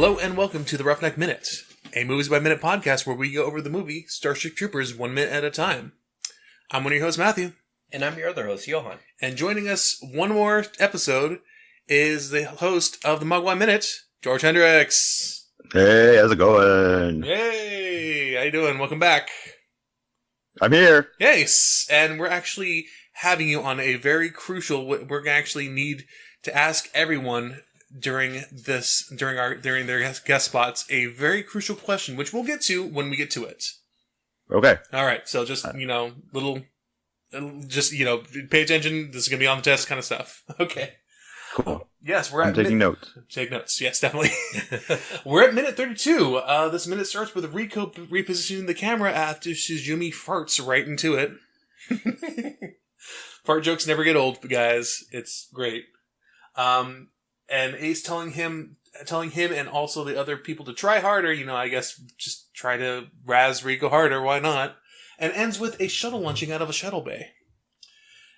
Hello and welcome to the Roughneck Minute, a Movies by Minute podcast where we go over the movie Starship Troopers 1 minute at a time. I'm one of your hosts, Matthew. And I'm your other host, Johan. And joining us one more episode is the host of the Mugwai Minute, George Hendricks. Hey, how's it going? Hey, how you doing? Welcome back. I'm here. Yes, and we're actually having you on a very crucial, we're going to actually need to ask everyone during their guest spots a very crucial question, which we'll get to when we get to it. Okay. All right. So just, pay attention. This is going to be on the test kind of stuff. Okay. Cool. Yes, I'm taking notes. Take notes. Yes, definitely. We're at minute 32. This minute starts with Riko repositioning the camera after Shizumi farts right into it. Fart jokes never get old, guys. It's great. And Ace telling him and also the other people to try harder, I guess just try to razz Riko harder, why not? And ends with a shuttle launching out of a shuttle bay.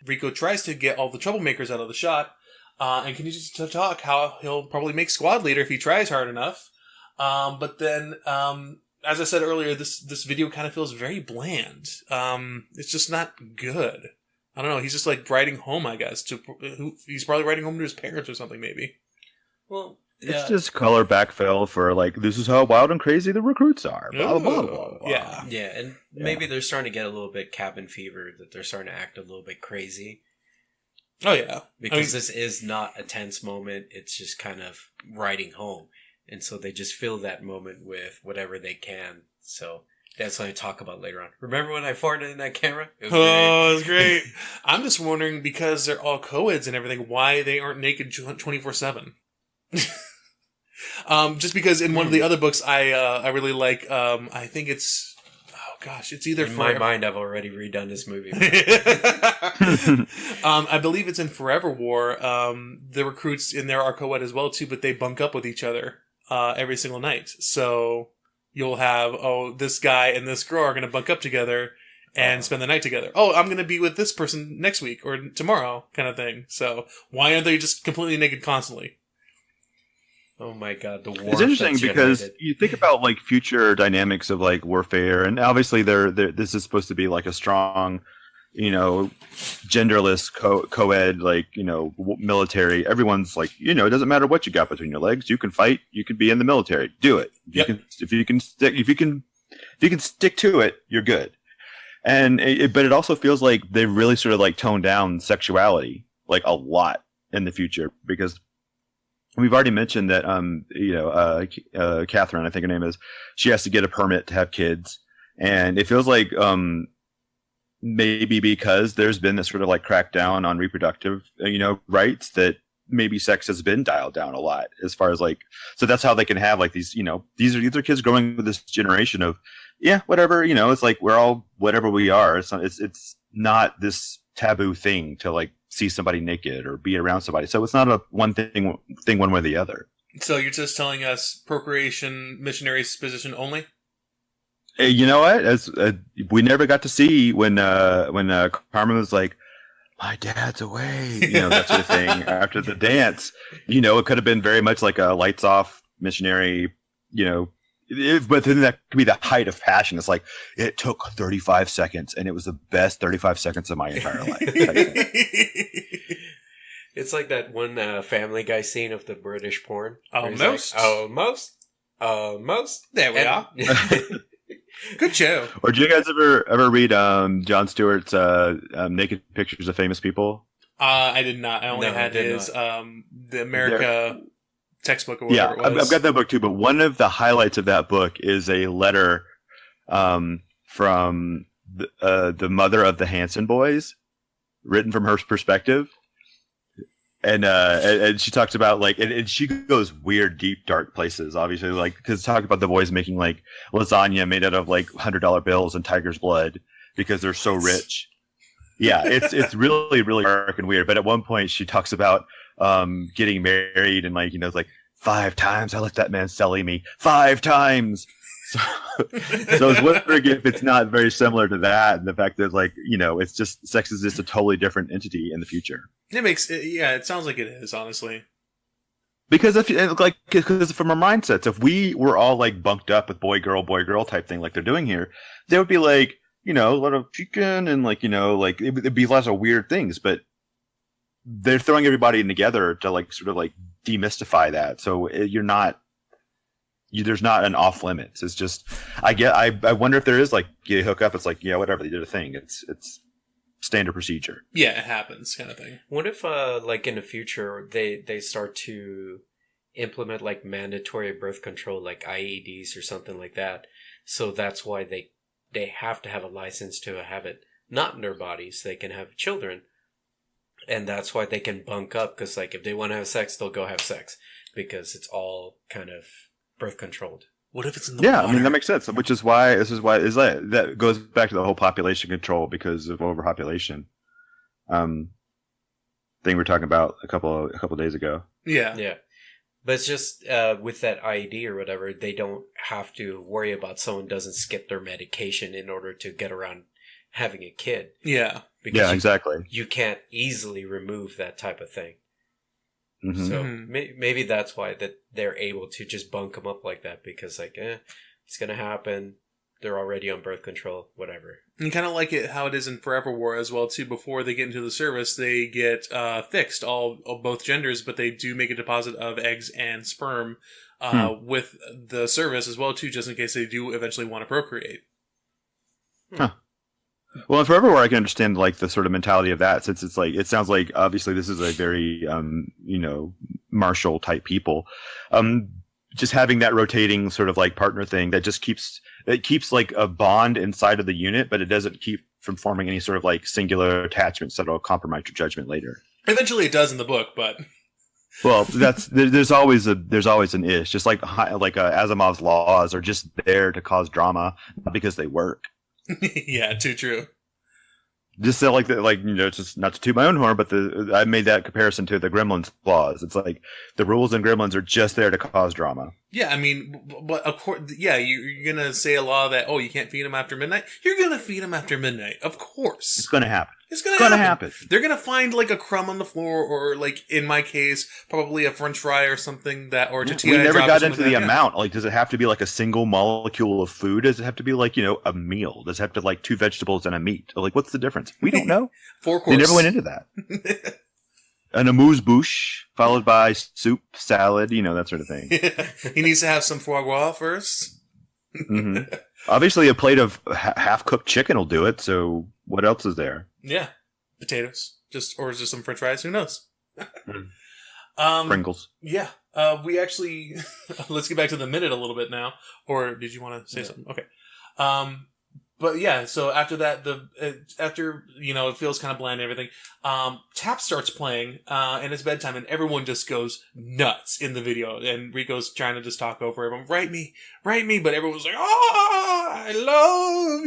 Riko tries to get all the troublemakers out of the shot, and continues to talk how he'll probably make squad leader if he tries hard enough. But then, as I said earlier, this video kind of feels very bland. It's just not good. I don't know, he's just like riding home, I guess. He's probably riding home to his parents or something, maybe. Well, it's just color backfill for this is how wild and crazy the recruits are. Blah, blah, blah, blah, blah. Yeah, and maybe they're starting to get a little bit cabin fever, that they're starting to act a little bit crazy. Oh, yeah. Because this is not a tense moment, it's just kind of riding home. And so they just fill that moment with whatever they can. So that's what I talk about later on. Remember when I farted in that camera? It was great. I'm just wondering, because they're all co-eds and everything, why they aren't naked 24/7. Just because in one of the other books I really like, I think it's, it's either in my mind I've already redone this movie. I believe it's in Forever War. The recruits in there are co-ed as well too, but they bunk up with each other every single night. So you'll have, this guy and this girl are going to bunk up together and spend the night together. I'm going to be with this person next week or tomorrow, kind of thing. So why aren't they just completely naked constantly? Oh my god, the war. It's interesting because you think about future dynamics of warfare, and obviously this is supposed to be a strong, genderless co-ed, military. Everyone's it doesn't matter what you got between your legs. You can fight. You can be in the military. Do it. If you can stick to it, you're good. And but it also feels like they really sort of toned down sexuality a lot in the future, because we've already mentioned that, Catherine, I think her name is, she has to get a permit to have kids. And it feels like, maybe because there's been this sort of crackdown on reproductive, rights, that maybe sex has been dialed down a lot as far as so that's how they can have these, these are kids growing with this generation of, whatever, it's we're all whatever we are. It's not this taboo thing to see somebody naked or be around somebody. So it's not a one thing one way or the other. So you're just telling us procreation missionaries position only? You know what? We never got to see when Carmen was like, my dad's away, that sort of thing after the dance. It could have been very much like a lights off missionary, but then that could be the height of passion. It's it took 35 seconds and it was the best 35 seconds of my entire life. It's like that one Family Guy scene of the British porn. Almost. Almost. There we are. Good show. Or did you guys ever read Jon Stewart's Naked Pictures of Famous People? I did not. I only had his the America textbook or whatever it was. I've got that book too, but one of the highlights of that book is a letter from the mother of the Hanson boys, written from her perspective. And she talks about and she goes weird, deep, dark places, obviously, because talk about the boys making lasagna made out of $100 bills and tiger's blood because they're so rich. Yeah, it's really, really dark and weird. But at one point she talks about getting married and 5 times I let that man selling me 5 times. So I was wondering if it's not very similar to that, and the fact that it's just sex is just a totally different entity in the future. It makes it sounds like it is, honestly. Because because from our mindsets, if we were all like bunked up with boy girl type thing like they're doing here, there would be like, a lot of chicken and like, like it'd be lots of weird things, but they're throwing everybody in together to like sort of like demystify that. So there's not an off limits. It's just, I wonder if there is like, you hook up, it's like, yeah, whatever, they did a thing. It's standard procedure. Yeah, it happens kind of thing. What if, like in the future, they start to implement like mandatory birth control, like IEDs or something like that? So that's why they have to have a license to have it not in their bodies. They can have children. And that's why they can bunk up, because like if they want to have sex, they'll go have sex because it's all kind of birth controlled. What if it's in the water? I mean, that makes sense. That goes back to the whole population control because of overpopulation. Thing we were talking about a couple of days ago. Yeah. Yeah. But it's just with that IED or whatever, they don't have to worry about someone doesn't skip their medication in order to get around having a kid. Yeah. Because exactly. You can't easily remove that type of thing. Mm-hmm. So maybe that's why that they're able to just bunk them up like that, because like, it's going to happen. They're already on birth control, whatever. And kind of like it how it is in Forever War as well too. Before they get into the service, they get fixed, both genders, but they do make a deposit of eggs and sperm with the service as well too, just in case they do eventually want to procreate. Huh. Well, in Forever War, I can understand like the sort of mentality of that, since it's like, it sounds like obviously this is a very martial type people. Just having that rotating sort of like partner thing that just keeps like a bond inside of the unit, but it doesn't keep from forming any sort of like singular attachments that'll compromise your judgment later. Eventually, it does in the book, but well, there's always an ish. Just like Asimov's laws are just there to cause drama, not because they work. Yeah, too true. Just so just not to toot my own horn, but I made that comparison to the Gremlins laws. It's like the rules in Gremlins are just there to cause drama. Yeah, I mean, but of course, yeah, you're gonna say a law that you can't feed them after midnight. You're gonna feed them after midnight, of course. It's gonna happen. It's gonna happen. They're gonna find like a crumb on the floor, or like in my case, probably a French fry or something or tortilla. We never got into the amount. Like, does it have to be like a single molecule of food? Does it have to be like a meal? Does it have to like 2 vegetables and a meat? Like, what's the difference? We don't know. 4 course. They never went into that. An amuse-bouche followed by soup, salad, that sort of thing. He needs to have some foie gras first. Mm-hmm. Obviously, a plate of half-cooked chicken will do it. So, what else is there? Yeah, potatoes, or is there some French fries? Who knows? Pringles. Yeah, we actually let's get back to the minute a little bit now. Or did you want to say something? Okay. But yeah, so after that, it feels kind of bland and everything. Tap starts playing, and it's bedtime, and everyone just goes nuts in the video. And Rico's trying to just talk over everyone, write me, but everyone's like, I love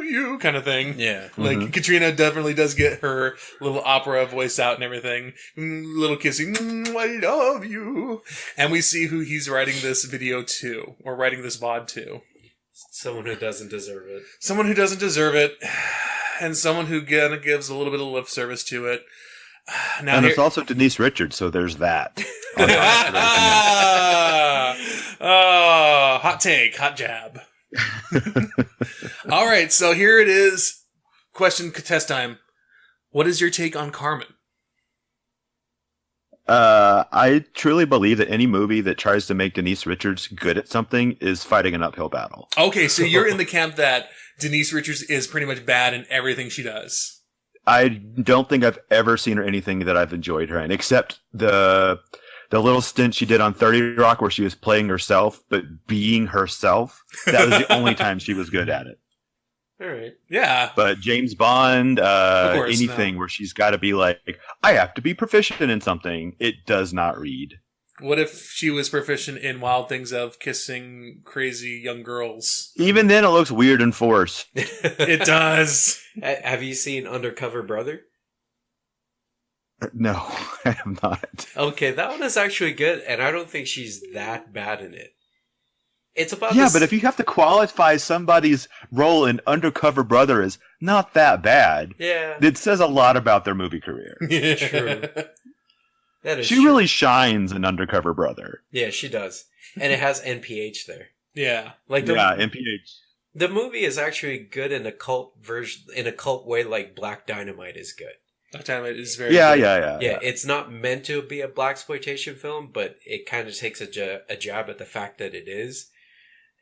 you, kind of thing. Yeah. Like, Katrina definitely does get her little opera voice out and everything. Little kissing, I love you. And we see who he's writing this video to, or writing this VOD to. Someone who doesn't deserve it. Someone who doesn't deserve it. And someone who kind of gives a little bit of lip service to it. Now and it's also Denise Richards, so there's that. Hot take, hot jab. All right, so here it is. Question test time. What is your take on Carmen? I truly believe that any movie that tries to make Denise Richards good at something is fighting an uphill battle. Okay, so you're in the camp that Denise Richards is pretty much bad in everything she does. I don't think I've ever seen her anything that I've enjoyed her in, except the little stint she did on 30 Rock where she was playing herself, but being herself. That was the only time she was good at it. All right. Yeah. But James Bond, anything where she's got to be like, I have to be proficient in something, it does not read. What if she was proficient in Wild Things of kissing crazy young girls? Even then, it looks weird and forced. It does. Have you seen Undercover Brother? No, I have not. Okay, that one is actually good, and I don't think she's that bad in it. It's about but if you have to qualify somebody's role in Undercover Brother as not that bad, yeah, it says a lot about their movie career. True. That is She true. really shines in Undercover Brother. Yeah, she does. And it has NPH there. Yeah. Like Yeah, MPH. the movie is actually good in a cult version, in a cult way, like Black Dynamite is good. That time it is very Yeah, good. Yeah, it's not meant to be a blaxploitation film, but it kind of takes a jab at the fact that it is.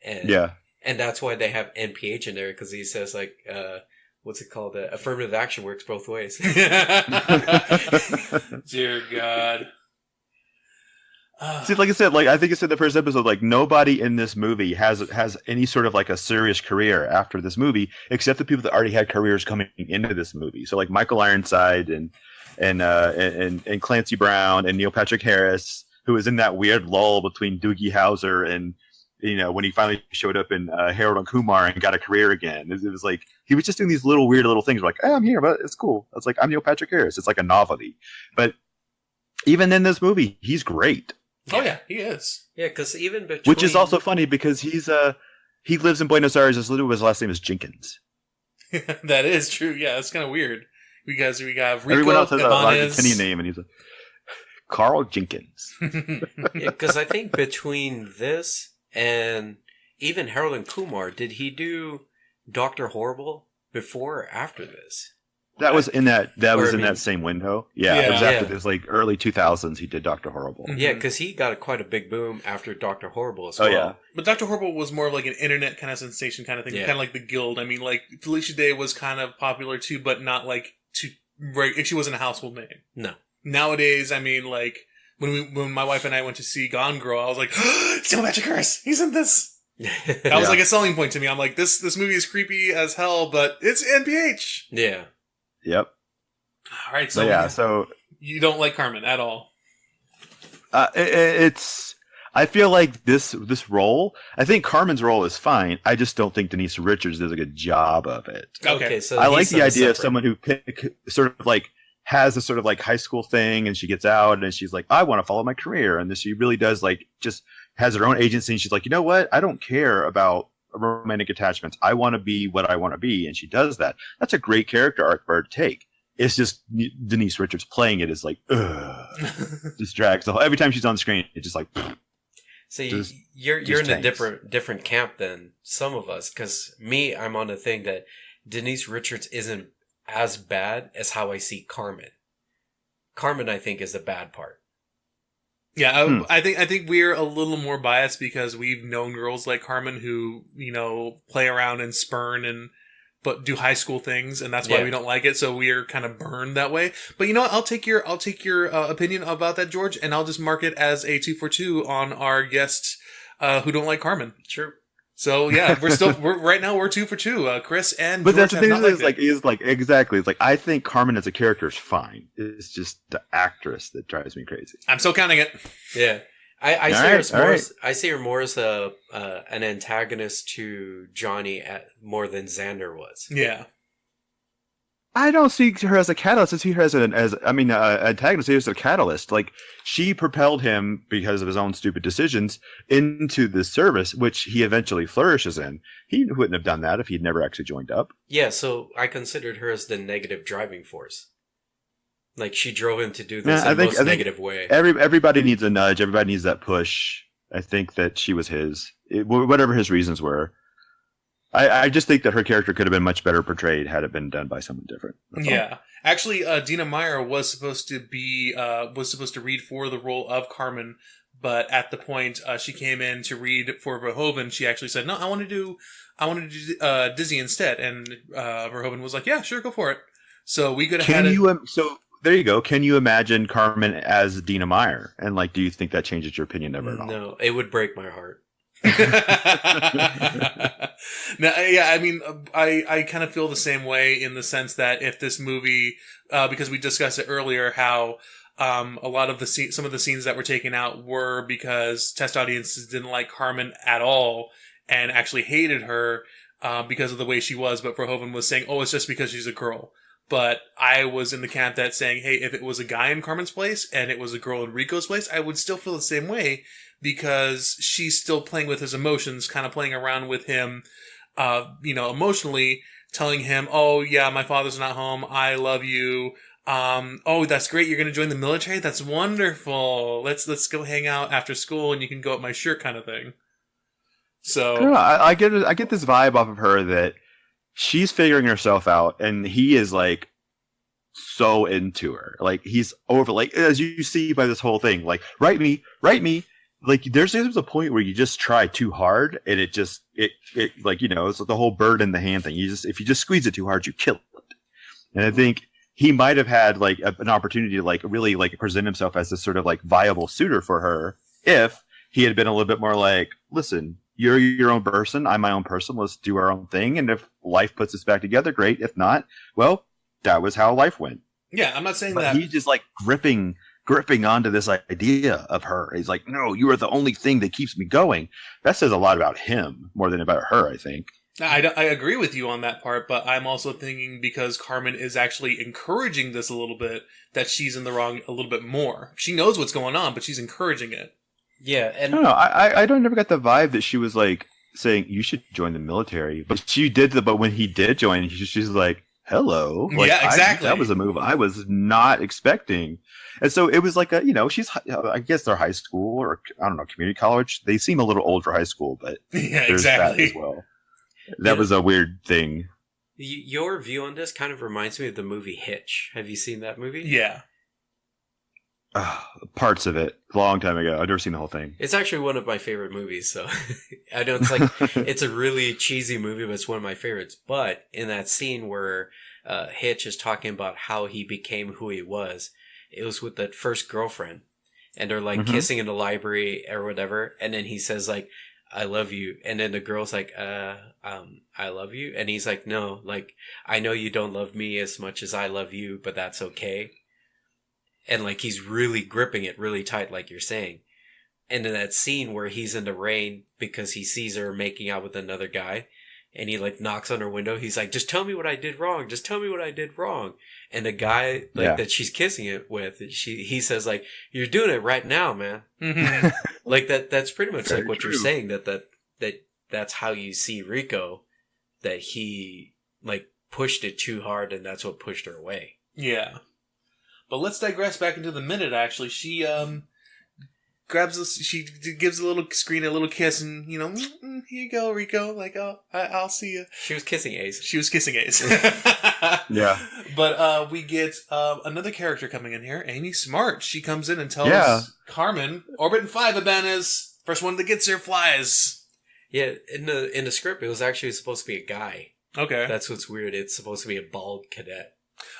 And, Yeah. And that's why they have NPH in there, because he says, like, what's it called? Affirmative action works both ways. Dear God. See, like I said, like I think I said in the first episode, like nobody in this movie has any sort of like a serious career after this movie, except the people that already had careers coming into this movie. So like Michael Ironside and Clancy Brown and Neil Patrick Harris, who was in that weird lull between Doogie Howser and when he finally showed up in Harold and Kumar and got a career again. It was like he was just doing these little weird little things. Like, hey, I'm here, but it's cool. It's like I'm Neil Patrick Harris. It's like a novelty, but even in this movie, he's great. Oh yeah, he is. Yeah, because even between... Which is also funny because he lives in Buenos Aires. His last name is Jenkins. That is true. Yeah, it's kind of weird. We got Rico, everyone else has a Ibanez. Argentinian name, and he's like Carl Jenkins. Yeah, because I think between this and even Harold and Kumar, did he do Dr. Horrible before or after this? That was in that. That was Or, I in mean- that same window. Yeah, Yeah. it was after Yeah. this, like early 2000s. He did Doctor Horrible. Mhm. Yeah, because he got quite a big boom after Dr. Horrible as Oh, well. yeah. But Dr. Horrible was more of like an internet kind of sensation kind of thing, Yeah. kind of like The Guild. I mean, like Felicia Day was kind of popular too, but not like right. She wasn't a household name. No. Nowadays, I mean, like when my wife and I went to see Gone Girl, I was like, it's Neil Patrick Harris. He's in this. That was Yeah. like a selling point to me. I'm like, this movie is creepy as hell, but it's NPH. Yeah. Yep. All right, So so yeah. So you don't like Carmen at all. it's. I feel like this role. I think Carmen's role is fine. I just don't think Denise Richards does a good job of it. Okay. So I like he's the idea of separate. someone who sort of like has a sort of like high school thing, and she gets out and she's like, I want to follow my career, and this she really does like just has her own agency, and she's like, you know what? I don't care about romantic attachments. I want to be what I want to be, and she does that. That's a great character arc for her to take. It's just Denise Richards playing it is like, ugh, just drags the whole. Every time she's on screen, it's just like. So Just- you're just in a tanks. different camp than some of us, because I'm on the thing that Denise Richards isn't as bad as how I see Carmen. Carmen, I think, is the bad part. Yeah, I think we're a little more biased because we've known girls like Carmen who play around and spurn but do high school things, and that's why Yeah. we don't like it. So we're kind of burned that way. But you know what? I'll take your opinion about that, George, and I'll just mark it as a 2 for 2 on our guests who don't like Carmen. True. So yeah, we're right now we're 2 for 2. Chris and But George that's the have thing not liked it. is like exactly. It's like I think Carmen as a character is fine. It's just the actress that drives me crazy. I'm still counting it. Yeah. I see All her right, as all more right. as, I see her more as an antagonist to Johnny more than Xander was. Yeah. I don't see her as a catalyst. I see her as antagonist. I see her as a catalyst. Like she propelled him because of his own stupid decisions into this service, which he eventually flourishes in. He wouldn't have done that if he'd never actually joined up. Yeah, so I considered her as the negative driving force. Like she drove him to do this Yeah, in the most negative way. Everybody needs a nudge. Everybody needs that push. I think that she was whatever his reasons were. I just think that her character could have been much better portrayed had it been done by someone different. That's all. Yeah, actually, Dina Meyer was supposed to read for the role of Carmen, but at the point she came in to read for Verhoeven, she actually said, "No, I want to do Dizzy instead." And Verhoeven was like, "Yeah, sure, go for it." So we could have had it. So there you go. Can you imagine Carmen as Dina Meyer? And do you think that changes your opinion of her at all? No, it would break my heart. Now, yeah, I mean, I kind of feel the same way in the sense that if this movie, because we discussed it earlier, how a lot of some of the scenes that were taken out were because test audiences didn't like Carmen at all and actually hated her because of the way she was. But Verhoeven was saying, "Oh, it's just because she's a girl." But I was in the camp that saying, "Hey, if it was a guy in Carmen's place and it was a girl in Rico's place, I would still feel the same way." Because she's still playing with his emotions, kind of playing around with him, emotionally, telling him, "Oh yeah, my father's not home. I love you. Oh, that's great. You're going to join the military? That's wonderful. Let's go hang out after school and you can go up my shirt kind of thing. I don't So, know. I get this vibe off of her that she's figuring herself out, and he is like so into her. Like he's over, like as you see by this whole thing. Like write me. Like there's a point where you just try too hard, and it like it's like the whole bird in the hand thing. If you just squeeze it too hard, you kill it. And I think he might have had like an opportunity to like really like present himself as this sort of like viable suitor for her if he had been a little bit more like, listen, you're your own person, I'm my own person, let's do our own thing, and if life puts us back together, great. If not, well, that was how life went. yeah, I'm not saying But that. he's just like gripping onto this idea of her. He's like, no, you are the only thing that keeps me going. That says a lot about him more than about her, I think. I agree with you on that part, but I'm also thinking because Carmen is actually encouraging this a little bit, that she's in the wrong a little bit more. She knows what's going on, but she's encouraging it. Yeah, I and don't know. I don't never got the vibe that she was like saying you should join the military, but she did. But when he did join, she's like, "Hello." Like, Yeah, exactly. That was a move I was not expecting, and so it was like she's. I guess they're high school or I don't know, community college. They seem a little old for high school, but Yeah, there's that exactly. as well. That was a weird thing. your view on this kind of reminds me of the movie Hitch. Have you seen that movie? Yeah. Parts of it, a long time ago. I've never seen the whole thing. It's actually one of my favorite movies, so I know it's like it's a really cheesy movie, but it's one of my favorites. But in that scene where Hitch is talking about how he became who he was, it was with that first girlfriend, and they're like kissing in the library or whatever, and then he says like, "I love you," and then the girl's like, "I love you," and he's like, "No, like I know you don't love me as much as I love you, but that's okay." And like he's really gripping it really tight, like you're saying. And in that scene where he's in the rain because he sees her making out with another guy, and he like knocks on her window, he's like, "Just tell me what I did wrong. Just tell me what I did wrong." And the guy like that she's kissing it with, he says like, "You're doing it right now, man." Mm-hmm. Like that's pretty much Very like what true. you're saying, that's how you see Rico, that he like pushed it too hard and that's what pushed her away. Yeah. But let's digress back into the minute, actually. She she gives a little screen, a little kiss, and, here you go, Rico. Like, oh, I'll see you. She was kissing Ace. She was kissing Ace. Yeah. But we get another character coming in here, Amy Smart. She comes in and tells Carmen, Orbit and 5 Abanas, first one that gets her flies. Yeah, in the script, it was actually supposed to be a guy. Okay. That's what's weird. It's supposed to be a bald cadet.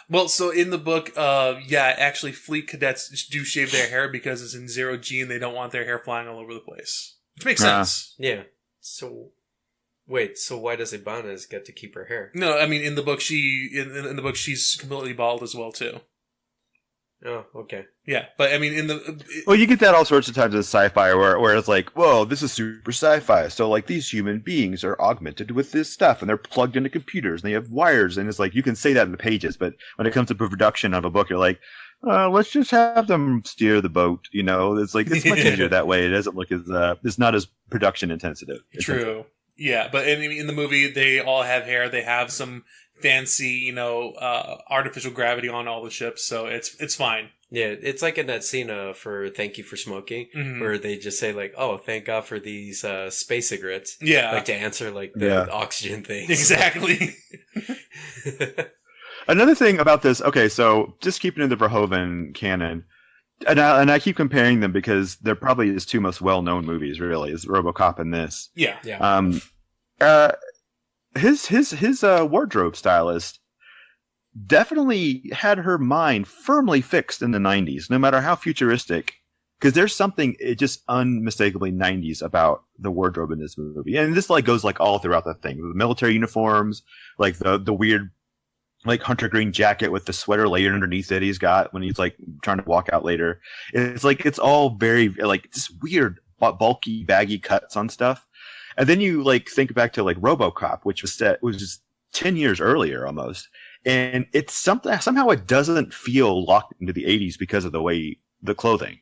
Well, so in the book, actually, fleet cadets do shave their hair because it's in 0G and they don't want their hair flying all over the place. Which makes sense. Yeah. So, wait, so why does Ibanez get to keep her hair? No, I mean, in the book, in the book, she's completely bald as well, too. Oh, okay. Yeah, but I mean, Well, you get that all sorts of times in sci-fi where it's like, whoa, this is super sci-fi. So like these human beings are augmented with this stuff and they're plugged into computers and they have wires. And it's like, you can say that in the pages, but when it comes to production of a book, you're like, let's just have them steer the boat. It's like, it's much easier that way. It doesn't look as, it's not as production intensive. True. Yeah, but in the movie, they all have hair. They have some fancy, artificial gravity on all the ships, so it's fine. Yeah, it's like in that scene for Thank You for Smoking, where they just say like, "Oh, thank God for these space cigarettes." Yeah, like to answer like the oxygen things. Exactly. Another thing about this, okay, so just keeping in the Verhoeven canon, and I keep comparing them because they're probably his two most well-known movies. Really, is RoboCop and this. Yeah. His wardrobe stylist definitely had her mind firmly fixed in the 90s, no matter how futuristic, because there's something just unmistakably 90s about the wardrobe in this movie. And this like goes like all throughout the thing. The military uniforms, like the weird like hunter green jacket with the sweater layered underneath it he's got when he's like trying to walk out later. It's like it's all very like just weird bulky baggy cuts on stuff. And then you like think back to like RoboCop, which was just 10 years earlier almost. And it's somehow it doesn't feel locked into the 80s because of the way the clothing.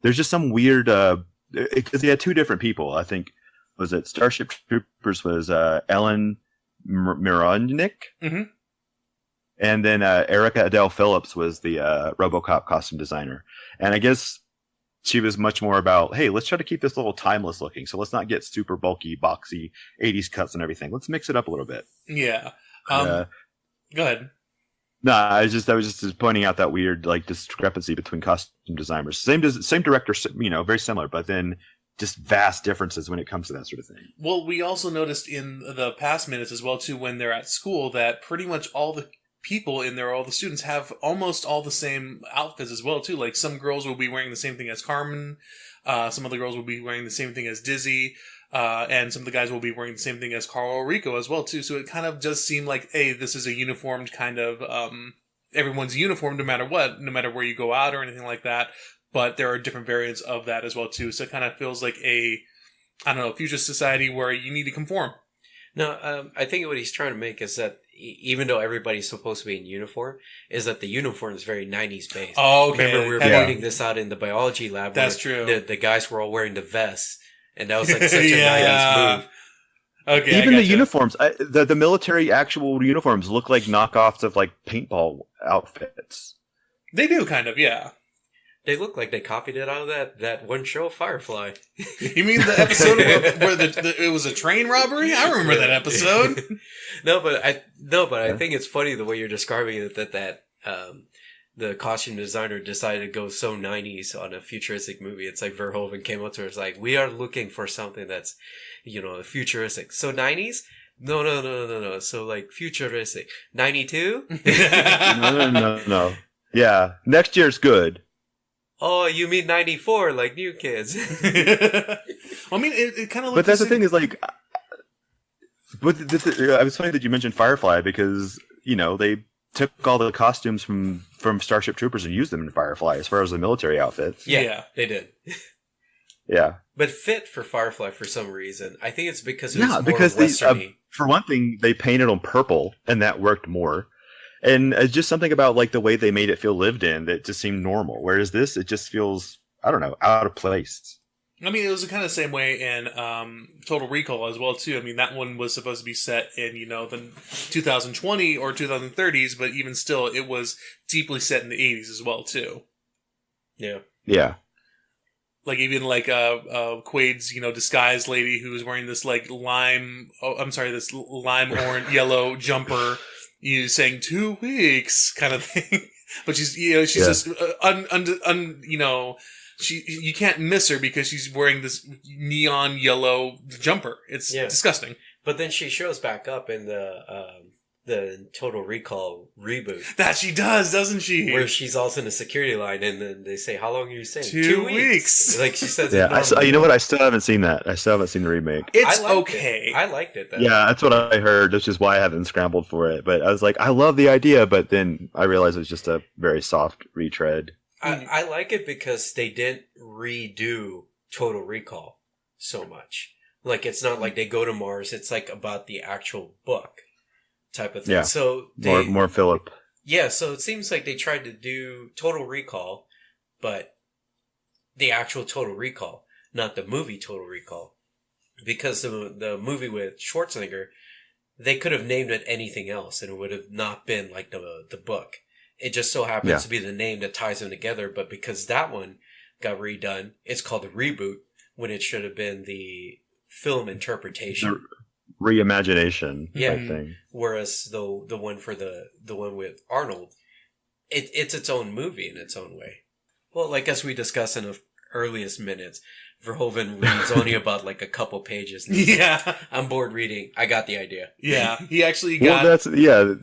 There's just some weird, because he had two different people. I think, was it Starship Troopers was Ellen Mironnik? Mm-hmm. And then Erica Adele Phillips was the RoboCop costume designer. And I guess she was much more about, hey, let's try to keep this a little timeless looking. So let's not get super bulky, boxy 80s cuts and everything. Let's mix it up a little bit. Yeah. Go ahead. No, I was just pointing out that weird like discrepancy between costume designers. Same director, very similar, but then just vast differences when it comes to that sort of thing. Well, we also noticed in the past minutes as well too, when they're at school, that pretty much all the people in there, all the students have almost all the same outfits as well too. Like some girls will be wearing the same thing as Carmen, some other girls will be wearing the same thing as Dizzy, and some of the guys will be wearing the same thing as Carl Rico as well too. So it kind of does seem like, hey, this is a uniformed kind of everyone's uniform no matter what, no matter where you go out or anything like that. But there are different variants of that as well too. So it kind of feels like a future society where you need to conform. No, I think what he's trying to make is that even though everybody's supposed to be in uniform, is that the uniform is very 90s based. Oh, okay. Remember, we were pointing this out in the biology lab. That's true. The guys were all wearing the vests, and that was like such a 90s move. Okay, even the uniforms, the military actual uniforms look like knockoffs of like paintball outfits. They do kind of, yeah. They look like they copied it out of that one show, Firefly. You mean the episode where it was a train robbery? I remember that episode. But I think it's funny the way you're describing it, that the costume designer decided to go so 90s on a futuristic movie. It's like Verhoeven came up to her, it's like, we are looking for something that's, futuristic. So 90s? No. So like futuristic. 92? No. Yeah. Next year's good. Oh, you mean 94, like New Kids. Well, I mean, it kind of looks... But that's the thing is, like... I was funny that you mentioned Firefly, because, they took all the costumes from Starship Troopers and used them in Firefly, as far as the military outfits. Yeah, they did. Yeah. But fit for Firefly for some reason. I think it's because it was more Western-y. For one thing, they painted them purple, and that worked more. And it's just something about like the way they made it feel lived in that just seemed normal. Whereas this, it just feels, I don't know, out of place. I mean, it was kind of the same way in Total Recall as well, too. I mean, that one was supposed to be set in, the 2020 or 2030s, but even still, it was deeply set in the 80s as well, too. Yeah. Yeah. Like, even like Quaid's, disguised lady who was wearing this, like, lime orange, yellow jumper, saying 2 weeks kind of thing. But she's just, you can't miss her because she's wearing this neon yellow jumper. It's disgusting. But then she shows back up in the Total Recall reboot. That she does, doesn't she? Where she's also in the security line, and then they say, "How long are you staying?" 2 weeks. Like she says. Yeah, you know what? I still haven't seen that. I still haven't seen the remake. It's okay. I liked it. Though. Yeah, that's what I heard. Which is why I haven't scrambled for it. But I was like, I love the idea, but then I realized it was just a very soft retread. I like it because they didn't redo Total Recall so much. Like, it's not like they go to Mars. It's like about the actual book type of thing. Yeah. So more Philip. Yeah, so it seems like they tried to do Total Recall, but the actual Total Recall, not the movie Total Recall. Because the movie with Schwarzenegger, they could have named it anything else, and it would have not been like the book. It just so happens to be the name that ties them together, but because that one got redone, it's called the reboot, when it should have been the film interpretation. The reimagination type thing. Whereas the one for the one with Arnold, it's its own movie in its own way. Well, like as we discussed in the earliest minutes, Verhoeven reads only about like a couple pages. Yeah. I'm bored reading. I got the idea. Yeah. He actually got... Well,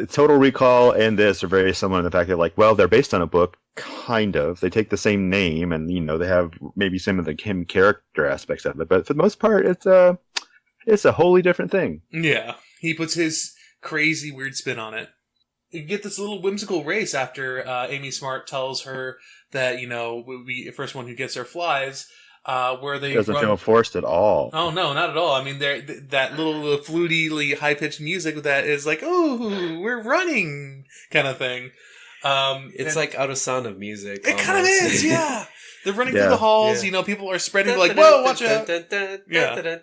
Total Recall and this are very similar in the fact that, like, well, they're based on a book, kind of. They take the same name, and they have maybe some of the Kim character aspects of it, but for the most part, it's a wholly different thing. Yeah, he puts his crazy weird spin on it. You get this little whimsical race after Amy Smart tells her that we'll be the first one who gets their flies. Where they doesn't feel forced at all. Oh no, not at all. I mean, that little fluty, high pitched music that is like, "Oh, we're running," kind of thing. It's like out of sound of music. It kind of is, yeah. They're running through the halls. Yeah. People are spreading like, "Whoa, watch out!" Yeah.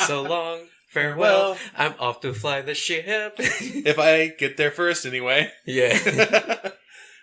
So long farewell. I'm off to fly the ship. If I get there first, anyway. Yeah.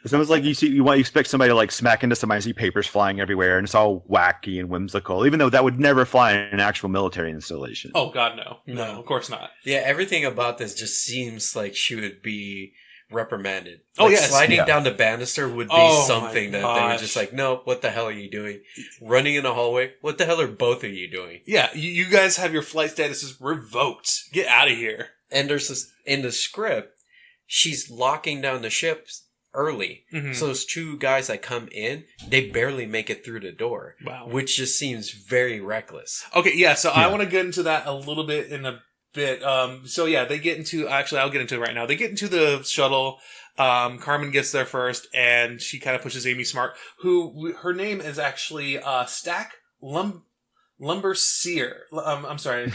It's almost like you expect somebody to like smack into somebody and see papers flying everywhere, and it's all wacky and whimsical, even though that would never fly in an actual military installation. Oh God, no, of course not. Yeah, everything about this just seems like she would be reprimanded. Oh, like, yes. sliding down the banister would be something that they were gosh. just like, no, what the hell are you doing? Running in a hallway, what the hell are both of you doing? Yeah, you guys have your flight statuses revoked. Get out of here. And there's this, in the script, she's locking down the ships early. Mhm. So those two guys that come in, they barely make it through the door. Wow. Which just seems very reckless. Okay, yeah, so I want to get into that a little bit in a bit. So yeah, they get into, actually I'll get into it right now. They get into the shuttle. Carmen gets there first, and she kind of pushes Amy Smart, who, her name is actually, Stack Lumberseer. I'm sorry.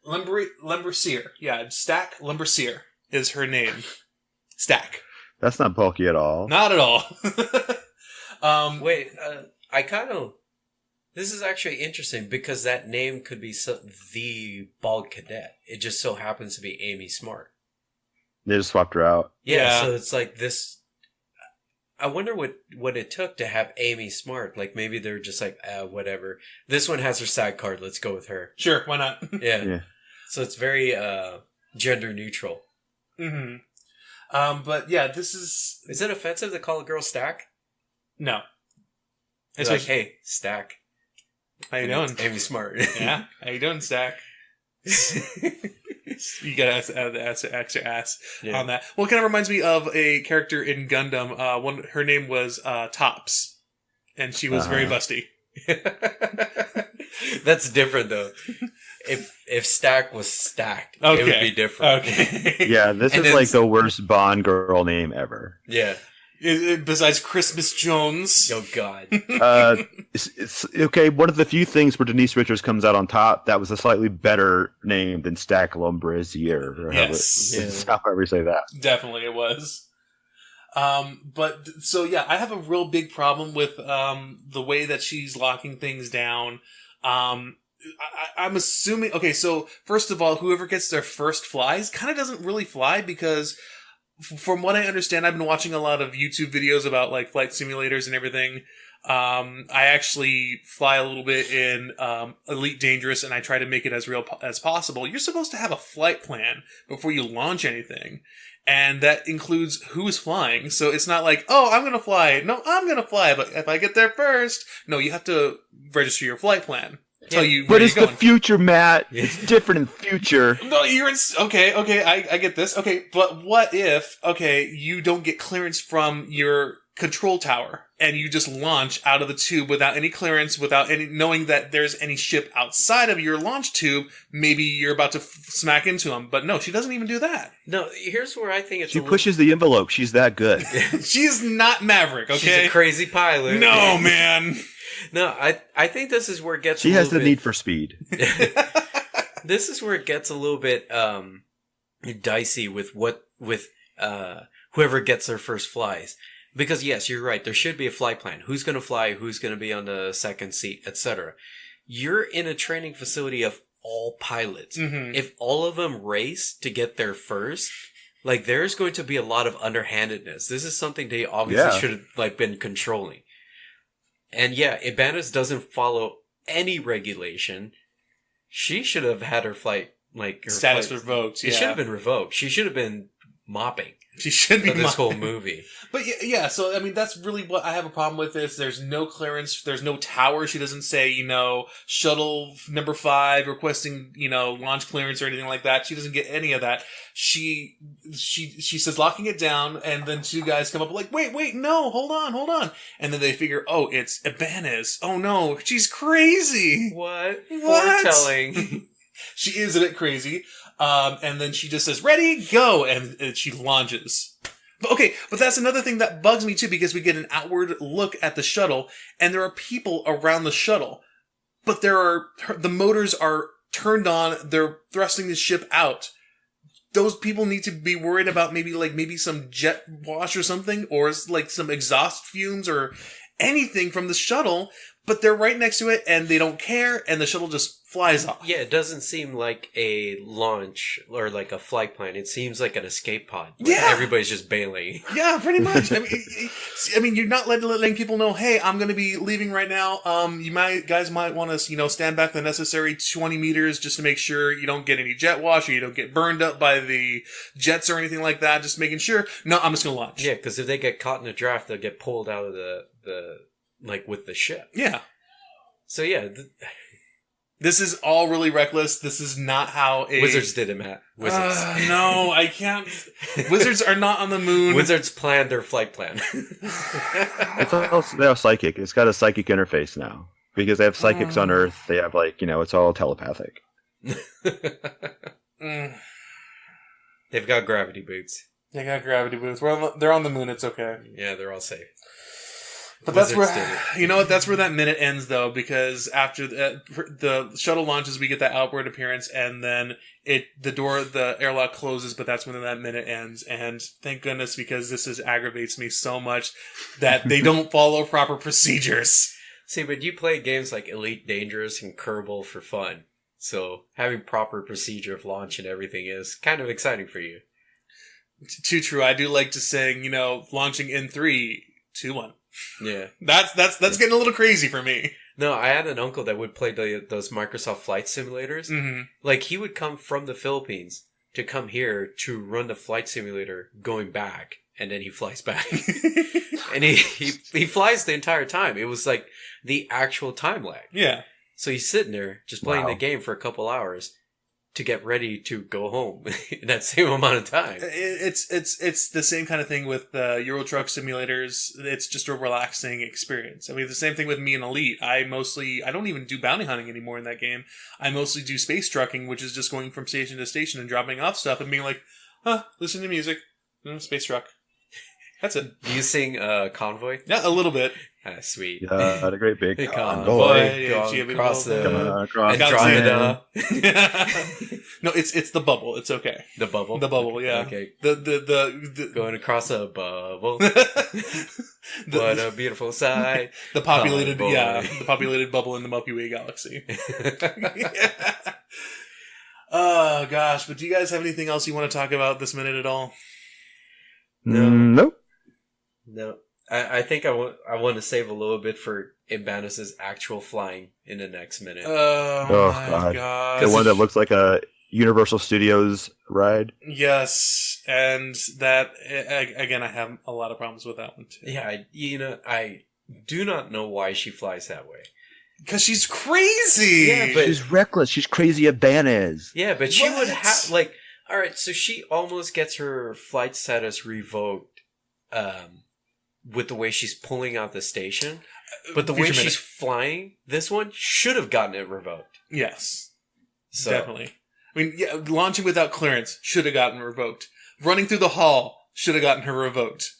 Lumberseer. Yeah, Stack Lumberseer is her name. Stack. That's not bulky at all. Not at all. Wait, I kind of... This is actually interesting because that name could be the bald cadet. It just so happens to be Amy Smart. They just swapped her out. Yeah, so it's like this... I wonder what it took to have Amy Smart. Like maybe they're just like, whatever. This one has her SAG card. Let's go with her. Sure, why not? Yeah. So it's very gender neutral. Mm-hmm. But yeah, this is... Is it offensive to call a girl Stack? No. It's like, hey, Stack. How you doing? Amy Smart. Yeah. How you doing, Stack? You gotta add the extra ass on that. Well, it kind of reminds me of a character in Gundam. Her name was Tops, and she was very busty. That's different though. If Stack was stacked, okay. It would be different. Okay. Yeah, this is like the worst Bond girl name ever. Yeah. Besides Christmas Jones. Oh God. It's okay. One of the few things where Denise Richards comes out on top, that was a slightly better name than Stack Lumbrazier. Yes. However you say that. Definitely it was. But so yeah, I have a real big problem with the way that she's locking things down. I'm assuming, okay, so first of all, whoever gets their first flies kind of doesn't really fly because from what I understand, I've been watching a lot of YouTube videos about like flight simulators and everything. I actually fly a little bit in Elite Dangerous, and I try to make it as real as possible. You're supposed to have a flight plan before you launch anything, and that includes who's flying. So it's not like, oh, I'm going to fly. No, I'm going to fly, but if I get there first, no, you have to register your flight plan. Tell you but it's the future, Matt. It's different in future. No, you're in... Okay, I get this. Okay, but what if, you don't get clearance from your control tower, and you just launch out of the tube without any clearance, without any knowing that there's any ship outside of your launch tube? Maybe you're about to smack into them, but no, she doesn't even do that. No, here's where I think it's She pushes the envelope. She's that good. She's not Maverick, okay? She's a crazy pilot. No, man. No, I think this is where it gets She has the need for speed. This is where it gets a little bit dicey with whoever gets their first flies. Because yes, you're right, there should be a flight plan. Who's going to fly, who's going to be on the second seat, etc. You're in a training facility of all pilots. Mm-hmm. If all of them race to get there first, like there's going to be a lot of underhandedness. This is something they obviously should have like been controlling. And yeah, Ibanez doesn't follow any regulation. She should have had her flight, like her status revoked. It should have been revoked. She should have been mopping. She should be this whole movie. But yeah, so I mean, that's really what I have a problem with. Is there's no clearance, there's no tower. She doesn't say, shuttle number 5 requesting, launch clearance or anything like that. She doesn't get any of that. She says locking it down, and then two guys come up like, wait, no, hold on, and then they figure, oh, it's Ibanez. Oh no, she's crazy. What? Foretelling. She is a bit crazy. And then she just says, ready, go, and she launches. But that's another thing that bugs me too, because we get an outward look at the shuttle, and there are people around the shuttle, but the motors are turned on, they're thrusting the ship out. Those people need to be worried about maybe some jet wash or something, or like some exhaust fumes or anything from the shuttle, but they're right next to it and they don't care, and the shuttle just flies off. Yeah, it doesn't seem like a launch or like a flight plan. It seems like an escape pod. Like Yeah. everybody's just bailing. Yeah, pretty much. I mean, you're not letting people know, hey, I'm going to be leaving right now. Guys might want to, stand back the necessary 20 meters just to make sure you don't get any jet wash or you don't get burned up by the jets or anything like that. Just making sure. No, I'm just going to launch. Yeah, because if they get caught in a draft, they'll get pulled out of the with the ship. Yeah. So yeah. This is all really reckless. This is not how Wizards did it, Matt. Wizards. No, I can't. Wizards are not on the moon. Wizards planned their flight plan. They're psychic. It's got a psychic interface now. Because they have psychics on Earth. They have, it's all telepathic. They've got gravity boots. They got gravity boots. They're on the moon. It's okay. Yeah, they're all safe. But that's where, that's where that minute ends, though, because after the shuttle launches, we get that outward appearance, and then the airlock closes, but that's when that minute ends. And thank goodness, because this aggravates me so much that they don't follow proper procedures. See, but you play games like Elite Dangerous and Kerbal for fun, so having proper procedure of launch and everything is kind of exciting for you. Too true. I do like to sing, launching in 3, 2, 1. Yeah, that's getting a little crazy for me. No, I had an uncle that would play those Microsoft flight simulators. Mm-hmm. Like, he would come from the Philippines to come here to run the flight simulator going back, and then he flies back. And he flies the entire time. It was like the actual time lag. Yeah. So he's sitting there just playing the game for a couple hours to get ready to go home in that same amount of time. It's the same kind of thing with Euro Truck simulators. It's just a relaxing experience. I mean, the same thing with me and Elite. I don't even do bounty hunting anymore in that game. I mostly do space trucking, which is just going from station to station and dropping off stuff and being like, listen to music, space truck. That's it. Do you sing Convoy? Yeah, a little bit. Sweet. Yeah, a great big Convoy. Across the Andromeda. No, it's the bubble. It's okay. The bubble? The bubble, yeah. Okay. The Going across a bubble. What a beautiful sight. The populated bubble in the Milky Way galaxy. Oh gosh, but do you guys have anything else you want to talk about this minute at all? Nope. No. I think I want to save a little bit for Ibanez's actual flying in the next minute. Oh my god. The one that looks like a Universal Studios ride? Yes. And that, again, I have a lot of problems with that one too. Yeah, I do not know why she flies that way. Because she's crazy! Yeah, but she's reckless. She's crazy Ibanez. Yeah, but she would have, alright, so she almost gets her flight status revoked, with the way she's pulling out the station. But the way she's flying, this one should have gotten it revoked. Yes. So. Definitely. I mean, yeah, launching without clearance should have gotten revoked. Running through the hall should have gotten her revoked.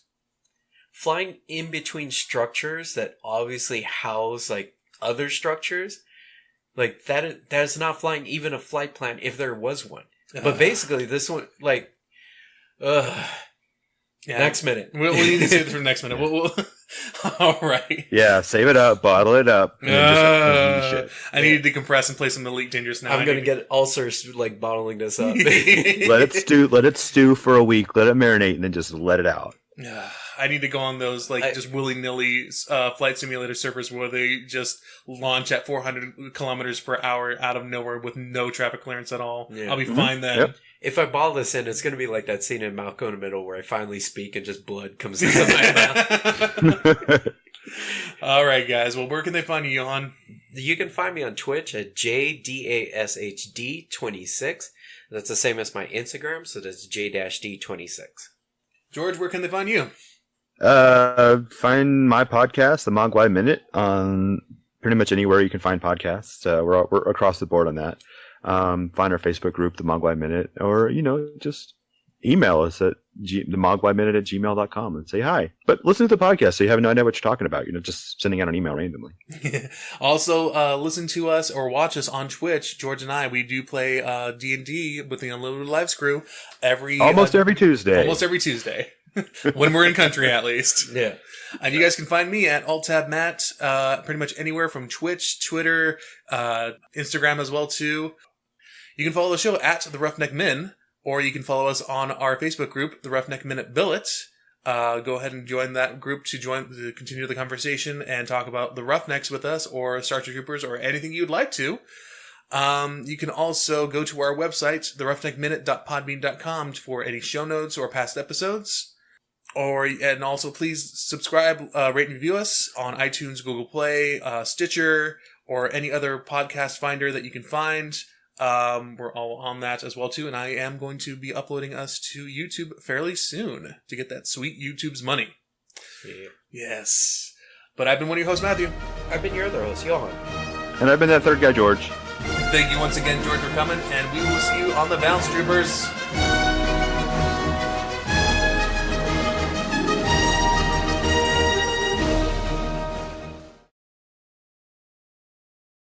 Flying in between structures that obviously house, other structures, that's not flying even a flight plan if there was one. But basically, this one, yeah. Next minute. We'll need to save this for next minute. All right. Yeah, save it up, bottle it up. I need to decompress and play some Elite Dangerous now. I'm going to get ulcers, bottling this up. Let it stew for a week, let it marinate, and then just let it out. I need to go on those, just willy-nilly flight simulator servers where they just launch at 400 kilometers per hour out of nowhere with no traffic clearance at all. Yeah. I'll be fine then. Yep. If I bottle this in, it's going to be like that scene in Malcolm in the Middle where I finally speak and just blood comes out of my mouth. All right, guys. Well, where can they find you, Johan? You can find me on Twitch at JDASHD26. That's the same as my Instagram, so that's J-D26. George, where can they find you? Find my podcast, The Mogwai Minute, on pretty much anywhere you can find podcasts. We're across the board on that. Find our Facebook group, The Mogwai Minute, or, just email us at themogwaiminute@gmail.com and say hi. But listen to the podcast so you have no idea what you're talking about. Just sending out an email randomly. Also, listen to us or watch us on Twitch. George and I, we do play D&D with the Unlimited Lives crew almost every Tuesday. Almost every Tuesday. When we're in country, at least. Yeah. And you guys can find me at AltTabMatt, pretty much anywhere from Twitch, Twitter, Instagram as well, too. You can follow the show at The Roughneck Men, or you can follow us on our Facebook group, The Roughneck Men at Billet. Go ahead and join that group to continue the conversation and talk about the Roughnecks with us, or Star Trek Troopers, or anything you'd like to. You can also go to our website, theroughneckminute.podbean.com, for any show notes or past episodes. And also please subscribe, rate and review us on iTunes, Google Play, Stitcher, or any other podcast finder that you can find. We're all on that as well too, and I am going to be uploading us to YouTube fairly soon to get that sweet YouTube's money. Yeah. Yes. But I've been one of your hosts, Matthew. I've been your other host, Johan. And I've been that third guy, George. Thank you once again, George, for coming, and we will see you on the Bounce Troopers.